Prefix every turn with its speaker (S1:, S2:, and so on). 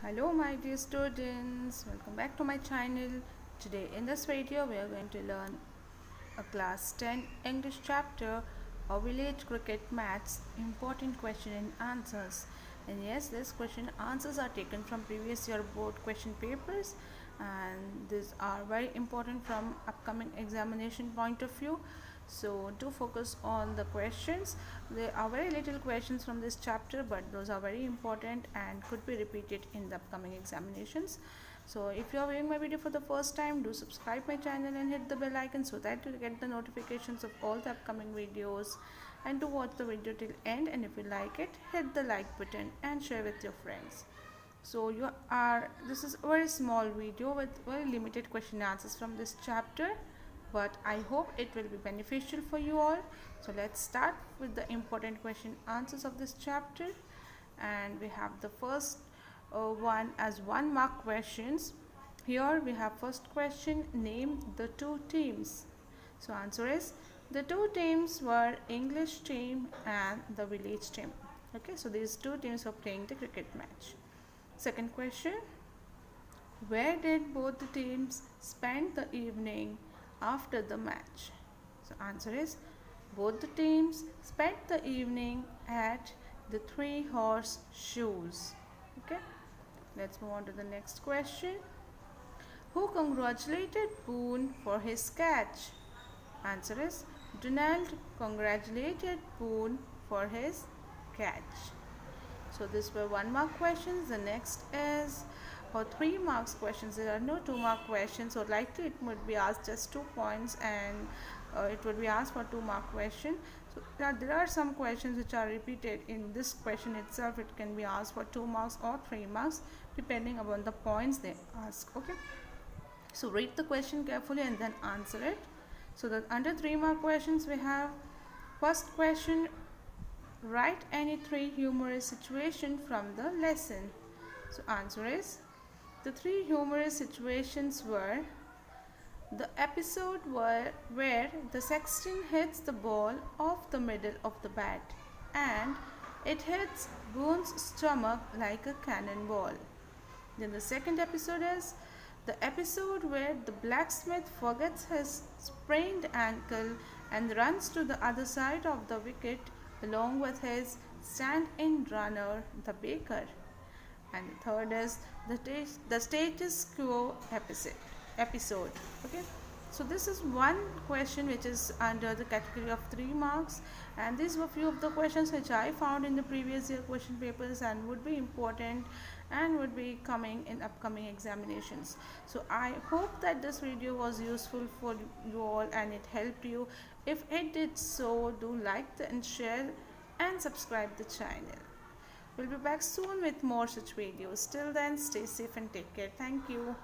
S1: Hello my dear students, welcome back to my channel. Today in this video we are going to learn a class 10 English chapter of village cricket match important question and answers. And yes, this question answers are taken from previous year board question papers, and these are very important from upcoming examination point of view. So do focus on the questions. There are very little questions from this chapter, but those are very important and could be repeated in the upcoming examinations. So if you are viewing my video for the first time, do subscribe my channel and hit the bell icon so that you get the notifications of all the upcoming videos, and to watch the video till end. And if you like it, hit the like button and share with your friends. So this is a very small video with very limited question answers from this chapter, but I hope it will be beneficial for you all. So let's start with the important question answers of this chapter. And we have the first one as 1 mark questions. Here we have first question, name the two teams. So answer is, the two teams were English team and the village team. Okay, so these two teams were playing the cricket match. Second question, where did both the teams spend the evening after the match? So answer is, both the teams spent the evening at the Three Horse Shoes. Okay, let's move on to the next question. Who congratulated Boone for his catch? Answer is, Donald congratulated Boone for his catch. So these were 1 mark questions. The next is for 3 marks questions. There are no 2 mark questions, so likely it would be asked just 2 points, and it would be asked for 2 mark question. So there are some questions which are repeated in this question itself. It can be asked for 2 marks or 3 marks depending upon the points they ask. Okay, so read the question carefully and then answer it. So that under 3 mark questions we have first question, write any 3 humorous situations from the lesson. So answer is, the 3 humorous situations were the episode where the sexton hits the ball off the middle of the bat and it hits Boone's stomach like a cannonball. Then the second episode is the episode where the blacksmith forgets his sprained ankle and runs to the other side of the wicket along with his stand-in runner, the baker. And the third is the status quo episode. Okay, so this is one question which is under the category of 3 marks, and these were few of the questions which I found in the previous year question papers and would be important and would be coming in upcoming examinations. So I hope that this video was useful for you all and it helped you. If it did so, do like and share and subscribe the channel. We'll be back soon with more such videos. Till then, stay safe and take care. Thank you.